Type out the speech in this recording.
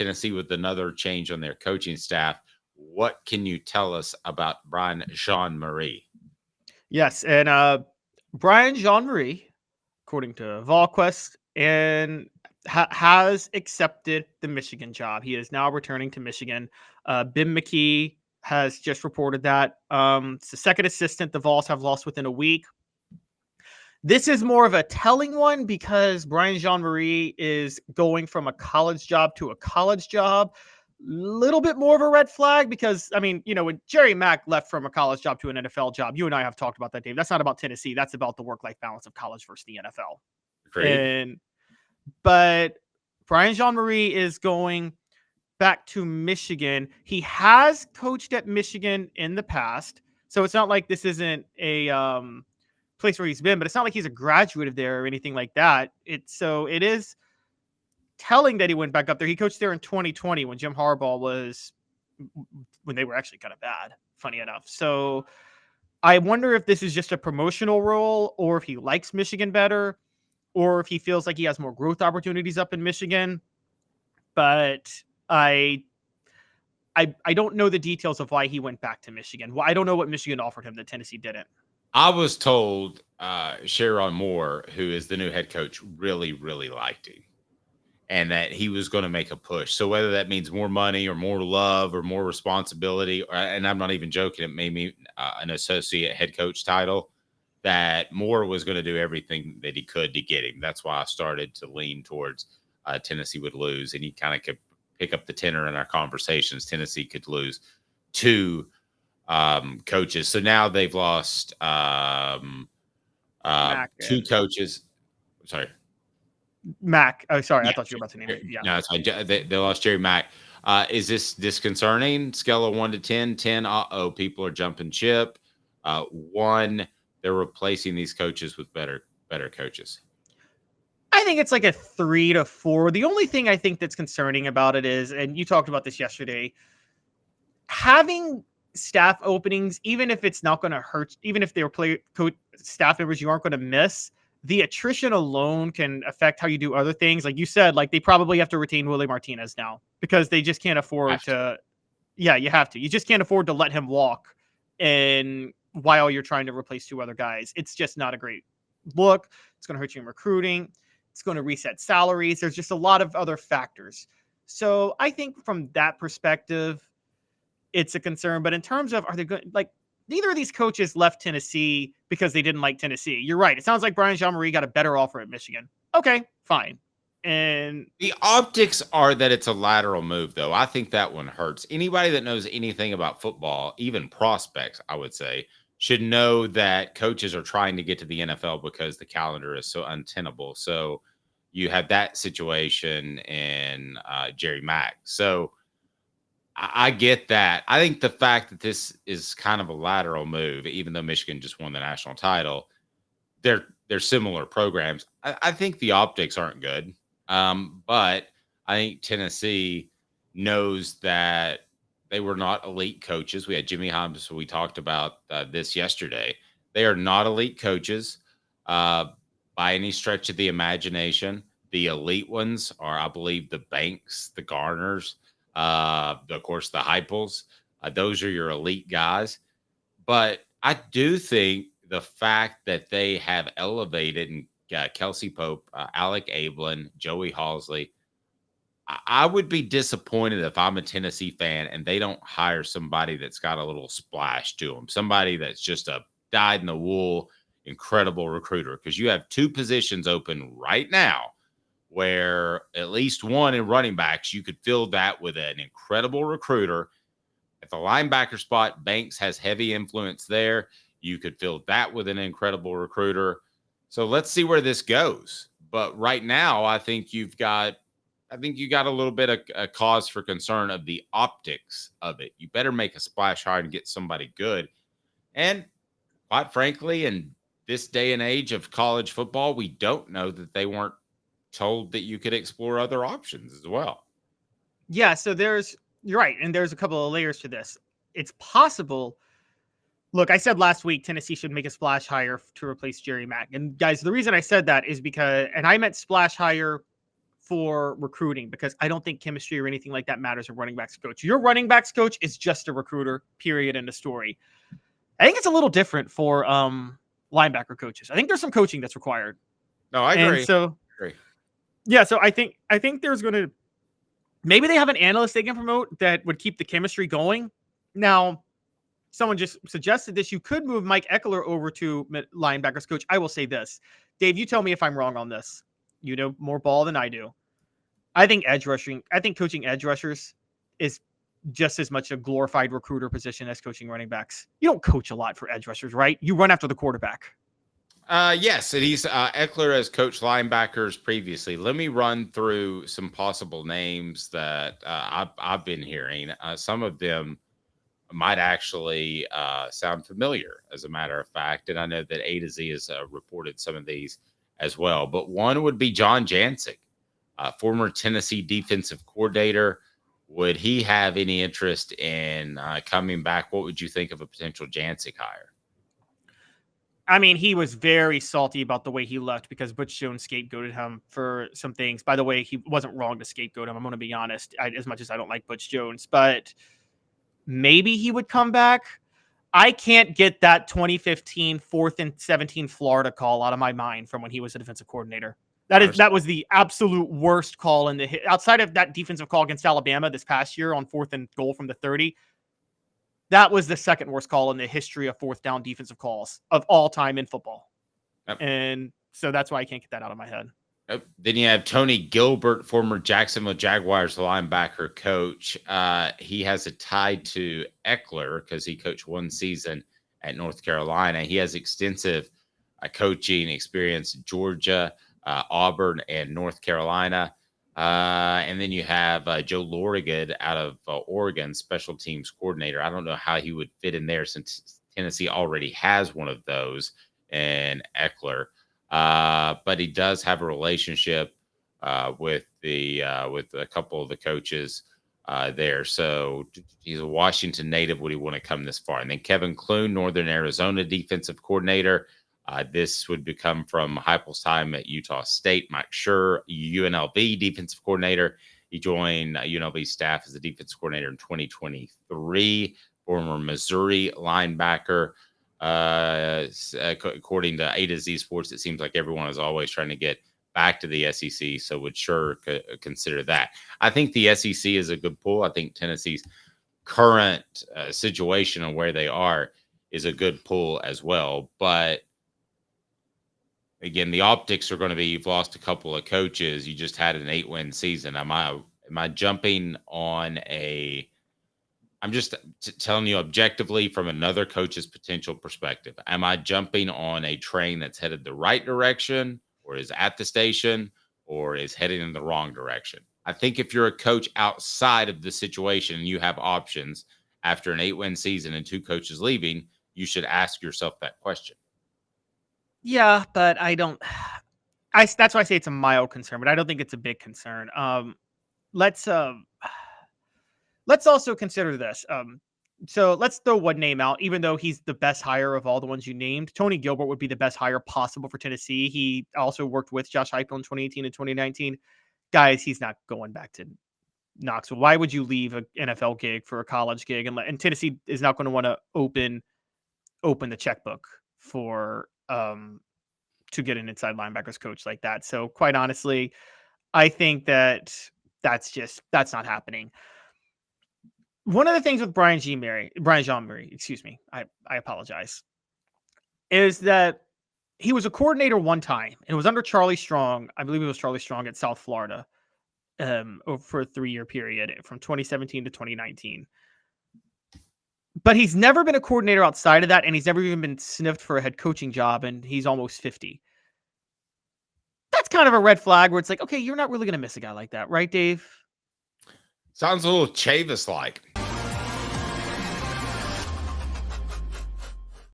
Tennessee with another change on their coaching staff. What can you tell us about Brian Jean-Marie? Yes, and Brian Jean-Marie, according to VolQuest, and has accepted the Michigan job. He is now returning to Michigan. Bim McKee has just reported that. It's the second assistant the Vols have lost within a week. This is more of a telling one because Brian Jean-Marie is going from a college job to a college job. Little bit more of a red flag because, I mean, when Jerry Mack left from a college job to an NFL job, you and I have talked about that, Dave. That's not about Tennessee. That's about the work-life balance of college versus the NFL. Agreed. But Brian Jean-Marie is going back to Michigan. He has coached at Michigan in the past, so it's not like this isn't a place where he's been, but it's not like he's a graduate of there or anything like that. It is telling that he went back up there. He coached there in 2020 when Jim Harbaugh when they were actually kind of bad, funny enough. So I wonder if this is just a promotional role or if he likes Michigan better or if he feels like he has more growth opportunities up in Michigan. But I don't know the details of why he went back to Michigan. Well, I don't know what Michigan offered him that Tennessee didn't. I was told Sherron Moore, who is the new head coach, really, really liked him and that he was going to make a push. So whether that means more money or more love or more responsibility, and I'm not even joking, it made me an associate head coach title, that Moore was going to do everything that he could to get him. That's why I started to lean towards Tennessee would lose. And he kind of could pick up the tenor in our conversations. Tennessee could lose two coaches. So now they've lost two coaches. Sorry. Mac. Oh, sorry. Yeah, I thought you were about to name it. Yeah. No, it's fine. They lost Jerry Mack. Is this disconcerting? Scale of 1 to 10. 10, people are jumping ship. 1, they're replacing these coaches with better coaches. I think it's like a 3 to 4. The only thing I think that's concerning about it is, and you talked about this yesterday, having staff openings, even if it's not going to hurt, even if they're staff members you aren't going to miss, the attrition alone can affect how you do other things. Like you said, like they probably have to retain Willie Martinez now because they just can't afford to. Yeah, you have to. You just can't afford to let him walk and while you're trying to replace 2 other guys. It's just not a great look. It's going to hurt you in recruiting. It's going to reset salaries. There's just a lot of other factors. So I think from that perspective, it's a concern. But in terms of, are they good? Like, neither of these coaches left Tennessee because they didn't like Tennessee. You're right. It sounds like Brian Jean-Marie got a better offer at Michigan. Okay, fine. And the optics are that it's a lateral move, though. I think that one hurts. Anybody that knows anything about football, even prospects, I would say, should know that coaches are trying to get to the NFL because the calendar is so untenable. So you have that situation in Jerry Mack. So I get that. I think the fact that this is kind of a lateral move, even though Michigan just won the national title, they're similar programs. I think the optics aren't good. But I think Tennessee knows that they were not elite coaches. We had Jimmy Holmes, so we talked about this yesterday. They are not elite coaches by any stretch of the imagination. The elite ones are, I believe, the Banks, the Garners, of course, the Heupels. Those are your elite guys. But I do think the fact that they have elevated and Kelsey Pope, Alec Ablin, Joey Halsley, I would be disappointed if I'm a Tennessee fan and they don't hire somebody that's got a little splash to them, somebody that's just a dyed-in-the-wool, incredible recruiter, because you have 2 positions open right now where at least one in running backs, you could fill that with an incredible recruiter. At the linebacker spot, Banks has heavy influence there. You could fill that with an incredible recruiter. So let's see where this goes. But right now, I think you got a little bit of a cause for concern of the optics of it. You better make a splash hard and get somebody good. And quite frankly, in this day and age of college football, we don't know that they weren't told that you could explore other options as well. Yeah, so you're right. And there's a couple of layers to this. It's possible. Look, I said last week Tennessee should make a splash hire to replace Jerry Mack. And guys, the reason I said that is because, and I meant splash hire for recruiting because I don't think chemistry or anything like that matters a running backs coach. Your running backs coach is just a recruiter, period, in the story. I think it's a little different for linebacker coaches. I think there's some coaching that's required. No, I And agree. so, yeah, so I think there's going to maybe they have an analyst they can promote that would keep the chemistry going. Now, someone just suggested this. You could move Mike Eckler over to linebackers coach. I will say this. Dave, you tell me if I'm wrong on this. You know more ball than I do. I think coaching edge rushers is just as much a glorified recruiter position as coaching running backs. You don't coach a lot for edge rushers, right? You run after the quarterback. Yes, and he's Eckler has coached linebackers previously. Let me run through some possible names that I've been hearing. Some of them might actually sound familiar, as a matter of fact, and I know that A to Z has reported some of these as well. But one would be John Jancic, former Tennessee defensive coordinator. Would he have any interest in coming back? What would you think of a potential Jancic hire? I mean, he was very salty about the way he left because Butch Jones scapegoated him for some things. By the way, he wasn't wrong to scapegoat him. I'm going to be honest, as much as I don't like Butch Jones, but maybe he would come back. I can't get that 2015 4th and 17 Florida call out of my mind from when he was a defensive coordinator. That was the absolute worst call outside of that defensive call against Alabama this past year on 4th and goal from the 30. That was the second worst call in the history of 4th down defensive calls of all time in football. Yep. And so that's why I can't get that out of my head. Then you have Tony Gilbert, former Jacksonville Jaguars linebacker coach. He has a tie to Eckler because he coached one season at North Carolina. He has extensive coaching experience at Georgia, Auburn, and North Carolina. And then you have Joe Lorigood out of Oregon, special teams coordinator. I don't know how he would fit in there since Tennessee already has one of those, and Eckler. But he does have a relationship with a couple of the coaches there. So he's a Washington native. Would he want to come this far? And then Kevin Clune, Northern Arizona defensive coordinator. This would become from Heupel's time at Utah State. Mike Schur, UNLV defensive coordinator. He joined UNLV staff as the defensive coordinator in 2023. Former Missouri linebacker. According to A to Z Sports, it seems like everyone is always trying to get back to the SEC. So would sure consider that. I think the SEC is a good pull. I think Tennessee's current situation and where they are is a good pull as well. But again, the optics are going to be you've lost a couple of coaches. You just had an 8-win season. Am I jumping on a? I'm just telling you objectively from another coach's potential perspective. Am I jumping on a train that's headed the right direction, or is at the station, or is heading in the wrong direction? I think if you're a coach outside of the situation and you have options after an 8-win season and 2 coaches leaving, you should ask yourself that question. Yeah, but I don't. That's why I say it's a mild concern, but I don't think it's a big concern. Let's also consider this. So let's throw one name out, even though he's the best hire of all the ones you named. Tony Gilbert would be the best hire possible for Tennessee. He also worked with Josh Heupel in 2018 and 2019. Guys, he's not going back to Knoxville. Why would you leave an NFL gig for a college gig? And Tennessee is not going to want to open the checkbook for to get an inside linebackers coach like that. So quite honestly, I think that's not happening. One of the things with Brian Jean-Mary, excuse me, I apologize, is that he was a coordinator one time, and it was under Charlie Strong. I believe it was Charlie Strong at South Florida for a 3-year period from 2017 to 2019. But he's never been a coordinator outside of that, and he's never even been sniffed for a head coaching job, and he's almost 50. That's kind of a red flag where it's like, okay, you're not really going to miss a guy like that, right, Dave? Sounds a little Chavis-like.